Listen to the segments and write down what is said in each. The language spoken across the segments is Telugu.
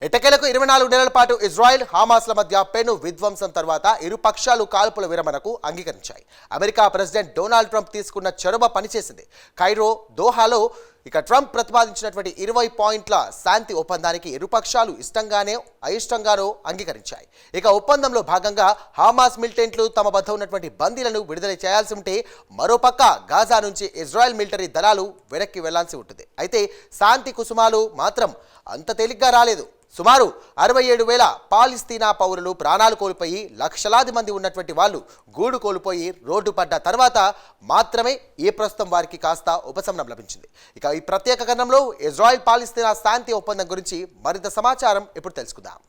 ఎట్టకేలకు 24 నెలల పాటు ఇజ్రాయెల్ హమాస్ల మధ్య పెను విధ్వంసం తర్వాత ఇరు పక్షాలు కాల్పుల విరమణకు అంగీకరించాయి. అమెరికా ప్రెసిడెంట్ డొనాల్డ్ ట్రంప్ తీసుకున్న చొరవ పనిచేసింది. కైరో, దోహాలో ట్రంప్ ప్రతిపాదించినటువంటి 20 పాయింట్ల శాంతి ఒప్పందానికి ఇరు పక్షాలు ఇష్టంగానే అయిష్టంగానో అంగీకరించాయి. ఒప్పందంలో భాగంగా హమాస్ మిలిటెంట్లు తమ వద్ద ఉన్నటువంటి బందీలను విడుదల చేయాల్సి ఉంటే, మరోపక్క గాజా నుంచి ఇజ్రాయెల్ మిలిటరీ దళాలు వెనక్కి వెళ్లాల్సి ఉంటుంది. అయితే శాంతి కుసుమాలు మాత్రం అంత తేలిగ్గా రాలేదు. సుమారు 67,000 పాలస్తీనా పౌరులు ప్రాణాలు కోల్పోయి, లక్షలాది మంది ఉన్నటువంటి వాళ్ళు గూడు కోల్పోయి రోడ్డు పడ్డ తర్వాత మాత్రమే ఈ ప్రస్తుతం వారికి కాస్త ఉపశమనం లభించింది. ఈ ప్రత్యేక కథనంలో ఇజ్రాయెల్ పాలస్తీనా శాంతి ఒప్పందం గురించి మరింత సమాచారం ఇప్పుడు తెలుసుకుందాం.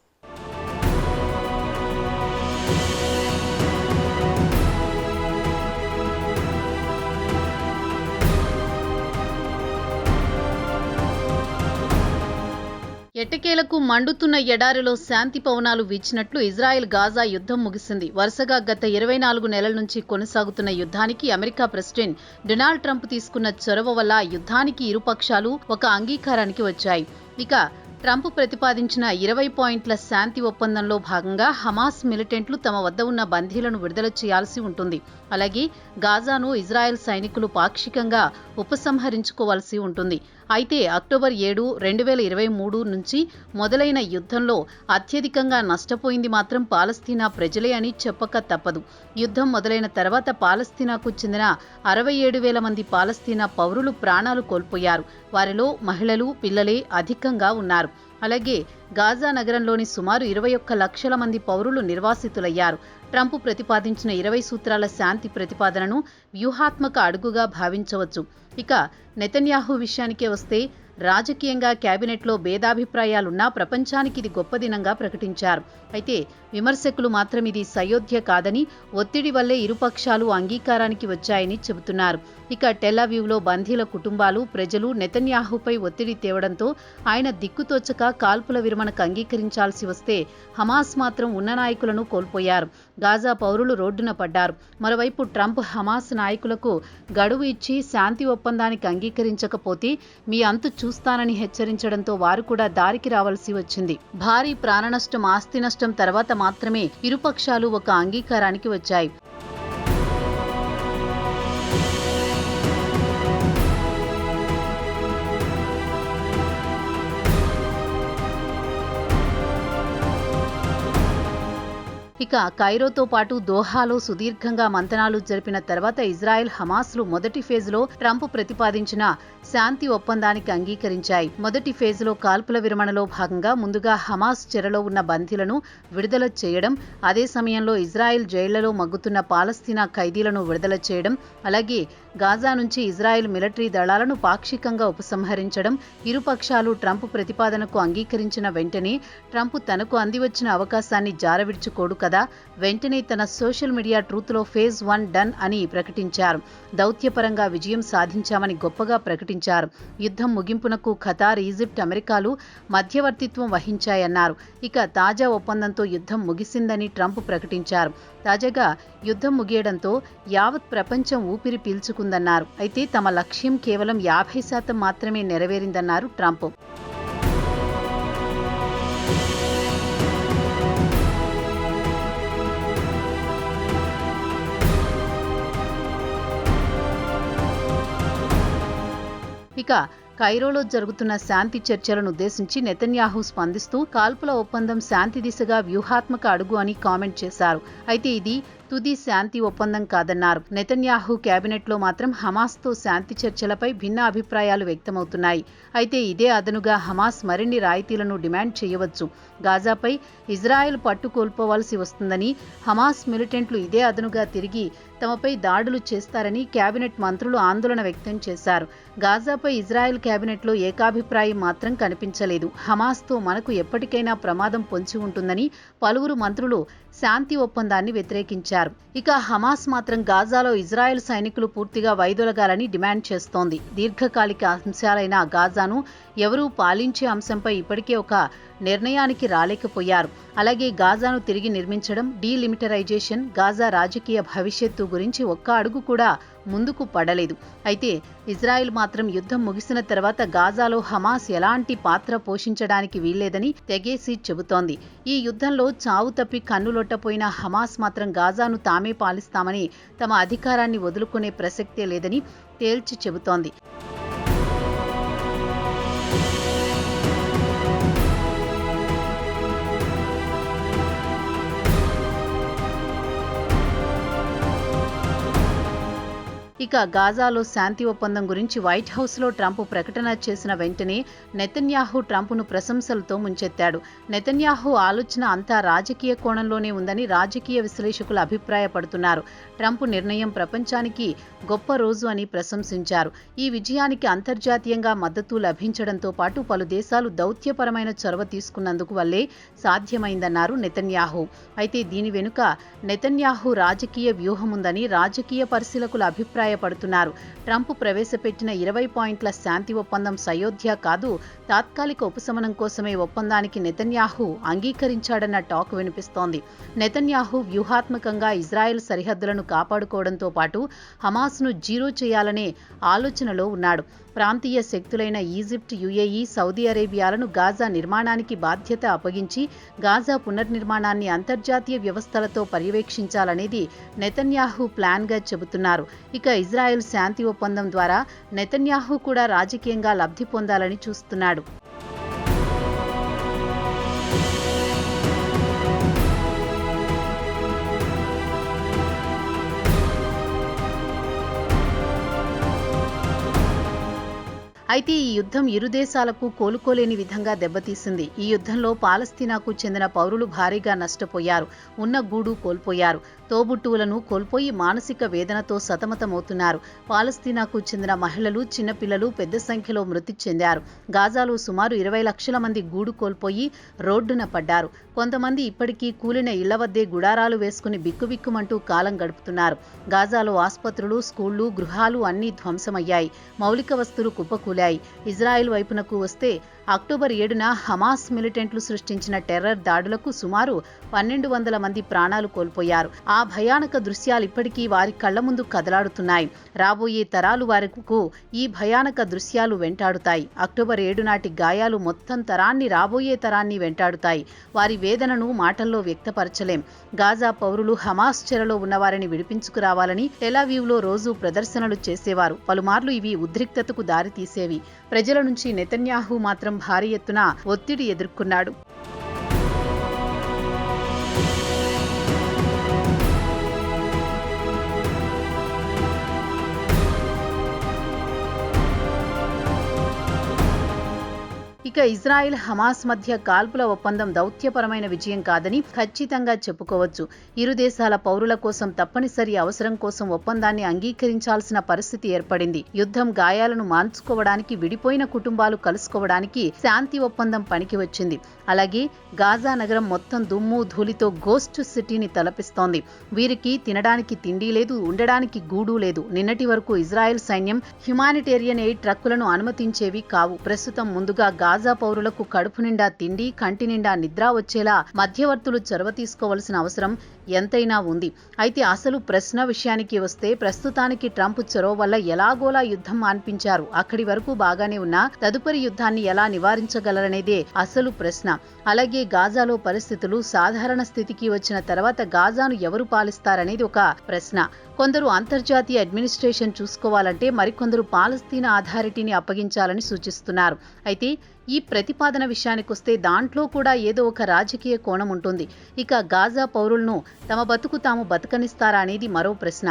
ఎట్టకేలకు మండుతున్న ఎడారిలో శాంతి పవనాలు వీచినట్లు ఇజ్రాయెల్ గాజా యుద్ధం ముగిసింది. వరుసగా గత 24 నెలల నుంచి కొనసాగుతున్న యుద్ధానికి అమెరికా ప్రెసిడెంట్ డొనాల్డ్ ట్రంప్ తీసుకున్న చొరవ వల్ల యుద్ధానికి ఇరుపక్షాలు ఒక అంగీకారానికి వచ్చాయి. ట్రంప్ ప్రతిపాదించిన 20 పాయింట్ల శాంతి ఒప్పందంలో భాగంగా హమాస్ మిలిటెంట్లు తమ వద్ద ఉన్న బందీలను విడుదల చేయాల్సి ఉంటుంది. అలాగే గాజాను ఇజ్రాయెల్ సైనికులు పాక్షికంగా ఉపసంహరించుకోవాల్సి ఉంటుంది. అయితే అక్టోబర్ 7, 2023 నుంచి మొదలైన యుద్ధంలో అత్యధికంగా నష్టపోయింది మాత్రం పాలస్తీనా ప్రజలే అని చెప్పక తప్పదు. యుద్ధం మొదలైన తర్వాత పాలస్తీనాకు చెందిన 67,000 మంది పాలస్తీనా పౌరులు ప్రాణాలు కోల్పోయారు. వారిలో మహిళలు, పిల్లలే అధికంగా ఉన్నారు. అలాగే గాజా నగరంలోని సుమారు 21 లక్షల మంది పౌరులు నిర్వాసితులయ్యారు. ట్రంప్ ప్రతిపాదించిన 20 సూత్రాల శాంతి ప్రతిపాదనను వ్యూహాత్మక అడుగుగా భావించవచ్చు. నెతన్యాహు విషయానికే వస్తే, రాజకీయంగా కేబినెట్లో భేదాభిప్రాయాలున్నా ప్రపంచానికి ఇది గొప్ప దినంగా ప్రకటించారు. అయితే విమర్శకులు మాత్రం ఇది సయోధ్య కాదని, ఒత్తిడి వల్లే ఇరుపక్షాలు అంగీకారానికి వచ్చాయని చెబుతున్నారు. టెల్-అవీవ్లో బందీల కుటుంబాలు, ప్రజలు నెతన్యాహుపై ఒత్తిడి తేవడంతో ఆయన దిక్కుతోచక కాల్పుల విరమణకు అంగీకరించాల్సి వస్తే, హమాస్ మాత్రం ఉన్న నాయకులను కోల్పోయారు. గాజా పౌరులు రోడ్డున పడ్డారు. మరోవైపు ట్రంప్ హమాస్ నాయకులకు గడువు ఇచ్చి శాంతి ఒప్పందానికి అంగీకరించకపోతే మీ అంతు చూస్తానని హెచ్చరించడంతో వారు కూడా దారికి రావాల్సి వచ్చింది. భారీ ప్రాణనష్టం, ఆస్తి నష్టం తర్వాత మాత్రమే ఇరుపక్షాలు ఒక అంగీకారానికి వచ్చాయి. కైరోతో పాటు దోహాలో సుదీర్ఘంగా మంతనాలు జరిపిన తర్వాత ఇజ్రాయెల్, హమాస్లు మొదటి ఫేజ్లో ట్రంప్ ప్రతిపాదించిన శాంతి ఒప్పందానికి అంగీకరించాయి. మొదటి ఫేజ్లో కాల్పుల విరమణలో భాగంగా ముందుగా హమాస్ చెరలో ఉన్న బందీలను విడుదల చేయడం, అదే సమయంలో ఇజ్రాయెల్ జైళ్లలో మగ్గుతున్న పాలస్తీనా ఖైదీలను విడుదల చేయడం, అలాగే గాజా నుంచి ఇజ్రాయెల్ మిలిటరీ దళాలను పాక్షికంగా ఉపసంహరించడం. ఇరుపక్షాలు ట్రంప్ ప్రతిపాదనకు అంగీకరించిన వెంటనే ట్రంప్ తనకు అందివచ్చిన అవకాశాన్ని జారవిడుచుకోడు కదా, వెంటనే తన సోషల్ మీడియా ట్రూత్లో ఫేజ్ 1 డన్ అని ప్రకటించారు. దౌత్యపరంగా విజయం సాధించామని గొప్పగా ప్రకటించారు. యుద్ధం ముగింపునకు ఖతార్, ఈజిప్ట్, అమెరికాలు మధ్యవర్తిత్వం వహించాయన్నారు. తాజా ఒప్పందంతో యుద్ధం ముగిసిందని ట్రంప్ ప్రకటించారు. తాజాగా యుద్ధం ముగియడంతో యావత్ ప్రపంచం ఊపిరి పీల్చుకుందన్నారు. అయితే తమ లక్ష్యం కేవలం 50% మాత్రమే నెరవేరిందన్నారు ట్రంప్. కైరోలో జరుగుతున్న శాంతి చర్చలను ఉద్దేశించి నెతన్యాహు స్పందిస్తూ, కాల్పుల ఒప్పందం శాంతి దిశగా వ్యూహాత్మక అడుగు అని కామెంట్ చేశారు. అయితే ఇది తుది శాంతి ఒప్పందం కాదన్నారు. నెతన్యాహు కేబినెట్లో మాత్రం హమాస్తో శాంతి చర్చలపై భిన్న అభిప్రాయాలు వ్యక్తమవుతున్నాయి. అయితే ఇదే అదనుగా హమాస్ మరిన్ని రాయితీలను డిమాండ్ చేయవచ్చు. గాజాపై ఇజ్రాయెల్ పట్టు కోల్పోవాల్సి వస్తుందని, హమాస్ మిలిటెంట్లు ఇదే అదనుగా తిరిగి తమపై దాడులు చేస్తారని కేబినెట్ మంత్రులు ఆందోళన వ్యక్తం చేశారు. గాజాపై ఇజ్రాయెల్ కేబినెట్లో ఏకాభిప్రాయం మాత్రం కనిపించలేదు. హమాస్తో మనకు ఎప్పటికైనా ప్రమాదం పొంచి ఉంటుందని పలువురు మంత్రులు శాంతి ఒప్పందాన్ని వ్యతిరేకించారు. హమాస్ మాత్రం గాజాలో ఇజ్రాయెల్ సైనికులు పూర్తిగా వైదొలగాలని డిమాండ్ చేస్తోంది. దీర్ఘకాలిక అంశాలైన గాజాను ఎవరూ పాలించే అంశంపై ఇప్పటికే ఒక నిర్ణయానికి రాలేకపోయారు. అలాగే గాజాను తిరిగి నిర్మించడం, డీలిమిటరైజేషన్, గాజా రాజకీయ భవిష్యత్తు గురించి ఒక్క అడుగు కూడా ముందుకు పడలేదు. అయితే ఇజ్రాయెల్ మాత్రం యుద్ధం ముగిసిన తర్వాత గాజాలో హమాస్ ఎలాంటి పాత్ర పోషించడానికి వీల్లేదని తెగేసి చెబుతోంది. ఈ యుద్ధంలో చావు తప్పి కన్నులొట్టపోయిన హమాస్ మాత్రం గాజాను తామే పాలిస్తామని, తమ అధికారాన్ని వదులుకునే ప్రసక్తే లేదని తేల్చి చెబుతోంది. ఇక గాజాలో శాంతి ఒప్పందం గురించి వైట్ హౌస్లో ట్రంప్ ప్రకటన చేసిన వెంటనే నెతన్యాహు ట్రంప్ను ప్రశంసలతో ముంచెత్తాడు. నెతన్యాహు ఆలోచన అంతా రాజకీయ కోణంలోనే ఉందని రాజకీయ విశ్లేషకులు అభిప్రాయపడుతున్నారు. ట్రంప్ నిర్ణయం ప్రపంచానికి గొప్ప రోజు అని ప్రశంసించారు. ఈ విజయానికి అంతర్జాతీయంగా మద్దతు లభించడంతో పాటు పలు దేశాలు దౌత్యపరమైన చొరవ తీసుకున్నందుకు వల్లే సాధ్యమైందన్నారు నెతన్యాహు. అయితే దీని వెనుక నెతన్యాహు రాజకీయ వ్యూహముందని రాజకీయ పరిశీలకులు అభిప్రాయపడుతున్నారు. ట్రంప్ ప్రవేశపెట్టిన 20 పాయింట్ల శాంతి ఒప్పందం సయోధ్య కాదు, తాత్కాలిక ఉపశమనం కోసమే ఒప్పందానికి నెతన్యాహు అంగీకరించాడన్న టాక్ వినిపిస్తోంది. నెతన్యాహు వ్యూహాత్మకంగా ఇజ్రాయెల్ సరిహద్దులను కాపాడుకోవడంతో పాటు హమాస్ను జీరో చేయాలనే ఆలోచనలో ఉన్నాడు. ప్రాంతీయ శక్తులైన ఈజిప్ట్, యుఏఈ, సౌదీ అరేబియాలను గాజా నిర్మాణానికి బాధ్యత అప్పగించి గాజా పునర్నిర్మాణాన్ని అంతర్జాతీయ వ్యవస్థలతో పర్యవేక్షించాలనేది నెతన్యాహు ప్లాన్గా చెబుతున్నారు. ఇక ఇజ్రాయెల్ శాంతి ఒప్పందం ద్వారా నెతన్యాహు కూడా రాజకీయంగా లబ్ధి పొందాలని చూస్తున్నాడు. అయితే ఈ యుద్ధం ఇరు దేశాలకు కోలుకోలేని విధంగా దెబ్బతీసింది. ఈ యుద్ధంలో పాలస్తీనాకు చెందిన పౌరులు భారీగా నష్టపోయారు, ఉన్న గూడు కోల్పోయారు, తోబుట్టువులను కోల్పోయి మానసిక వేదనతో సతమతమవుతున్నారు. పాలస్తీనాకు చెందిన మహిళలు, చిన్నపిల్లలు పెద్ద సంఖ్యలో మృతి చెందారు. గాజాలో సుమారు 20 లక్షల మంది గూడు కోల్పోయి రోడ్డున పడ్డారు. కొంతమంది ఇప్పటికీ కూలిన ఇళ్ల వద్దే గుడారాలు వేసుకుని బిక్కుబిక్కుమంటూ కాలం గడుపుతున్నారు. గాజాలో ఆసుపత్రులు, స్కూళ్లు, గృహాలు అన్నీ ధ్వంసమయ్యాయి. మౌలిక వస్తువులు కుప్పకూలాయి. ఇజ్రాయెల్ వైపునకు వస్తే అక్టోబర్ 7న హమాస్ మిలిటెంట్లు సృష్టించిన టెర్రర్ దాడులకు సుమారు 1200 మంది ప్రాణాలు కోల్పోయారు. ఆ భయానక దృశ్యాలు ఇప్పటికీ వారి కళ్ల ముందు కదలాడుతున్నాయి. రాబోయే తరాలు వారికి ఈ భయానక దృశ్యాలు వెంటాడుతాయి. అక్టోబర్ 7 నాటి గాయాలు మొత్తం తరాన్ని, రాబోయే తరాన్ని వెంటాడుతాయి. వారి వేదనను మాటల్లో వ్యక్తపరచలేం. గాజా పౌరులు హమాస్ చెరలో ఉన్నవారిని విడిపించుకురావాలని టెలావీవ్లో రోజూ ప్రదర్శనలు చేసేవారు. పలుమార్లు ఇవి ఉద్రిక్తతకు దారితీసేవి. ప్రజల నుంచి నెతన్యాహు మాత్రం భారీ ఎత్తున ఒత్తిడి ఎదుర్కొన్నాడు. ఇక ఇజ్రాయెల్ హమాస్ మధ్య కాల్పుల ఒప్పందం దౌత్యపరమైన విజయం కాదని ఖచ్చితంగా చెప్పుకోవచ్చు. ఇరు దేశాల పౌరుల కోసం తప్పనిసరి అవసరం కోసం ఒప్పందాన్ని అంగీకరించాల్సిన పరిస్థితి ఏర్పడింది. యుద్ధం గాయాలను మాన్చుకోవడానికి, విడిపోయిన కుటుంబాలు కలుసుకోవడానికి శాంతి ఒప్పందం పనికి వచ్చింది. అలాగే గాజా నగరం మొత్తం దుమ్ము ధూళితో గోస్ట్ సిటీని తలపిస్తోంది. వీరికి తినడానికి తిండి లేదు, ఉండడానికి గూడు లేదు. నిన్నటి వరకు ఇజ్రాయెల్ సైన్యం హ్యుమానిటేరియన్ ఎయిడ్ ట్రక్కులను అనుమతించేవి కావు. ప్రస్తుతం ముందుగా గాజా పౌరులకు కడుపు నిండా తిండి, కంటి నిండా నిద్ర వచ్చేలా మధ్యవర్తులు చొరవ తీసుకోవాల్సిన అవసరం ఎంతైనా ఉంది. అయితే అసలు ప్రశ్న విషయానికి వస్తే ప్రస్తుతానికి ట్రంప్ చొరవ వల్ల ఎలాగోలా యుద్ధం మాన్పించారు. అక్కడి వరకు బాగానే ఉన్నా తదుపరి యుద్ధాన్ని ఎలా నివారించగలరనేదే అసలు ప్రశ్న. అలాగే గాజాలో పరిస్థితులు సాధారణ స్థితికి వచ్చిన తర్వాత గాజాను ఎవరు పాలిస్తారనేది ఒక ప్రశ్న. కొందరు అంతర్జాతీయ అడ్మినిస్ట్రేషన్ చూసుకోవాలంటే మరికొందరు పాలస్తీనా అథారిటీని అప్పగించాలని సూచిస్తున్నారు. అయితే ఈ ప్రతిపాదన విషయానికొస్తే దాంట్లో కూడా ఏదో ఒక రాజకీయ కోణం ఉంటుంది. ఇక గాజా పౌరులను తమ బతుకు తాము బతకనిస్తారా అనేది మరో ప్రశ్న.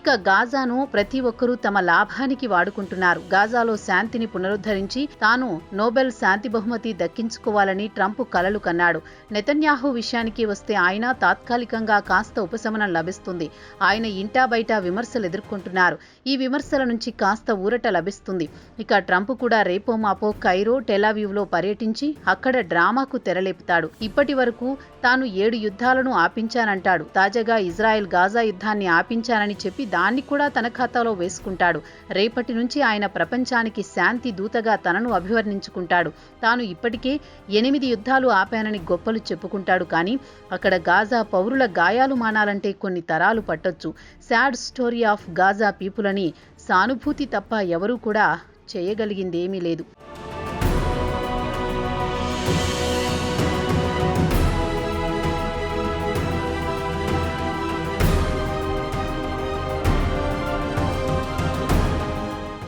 ఇక గాజాను ప్రతి ఒక్కరూ తమ లాభానికి వాడుకుంటున్నారు. గాజాలో శాంతిని పునరుద్ధరించి తాను నోబెల్ శాంతి బహుమతి దక్కించుకోవాలని ట్రంప్ కలలు కన్నాడు. నెతన్యాహు విషయానికి వస్తే ఆయన తాత్కాలికంగా కాస్త ఉపశమనం లభిస్తుంది. ఆయన ఇంటా బయట విమర్శలు ఎదుర్కొంటున్నారు. ఈ విమర్శల నుంచి కాస్త ఊరట లభిస్తుంది. ఇక ట్రంప్ కూడా రేపో మాపో కైరో, టెలావీవ్లో పర్యటించి అక్కడ డ్రామాకు తెరలేపుతాడు. ఇప్పటి వరకు తాను 7 యుద్ధాలను ఆపించానంటాడు. తాజాగా ఇజ్రాయెల్ గాజా యుద్ధాన్ని ఆపించానని చెప్పి దాన్ని కూడా తన ఖాతాలో వేసుకుంటాడు. రేపటి నుంచి ఆయన ప్రపంచానికి శాంతి దూతగా తనను అభివర్ణించుకుంటాడు. తాను ఇప్పటికే 8 యుద్ధాలు ఆపానని గొప్పలు చెప్పుకుంటాడు. కానీ అక్కడ గాజా పౌరుల గాయాలు మానాలంటే కొన్ని తరాలు పట్టొచ్చు. Sad story of Gaza people అని సానుభూతి తప్ప ఎవరూ కూడా చేయగలిగిందేమీ లేదు.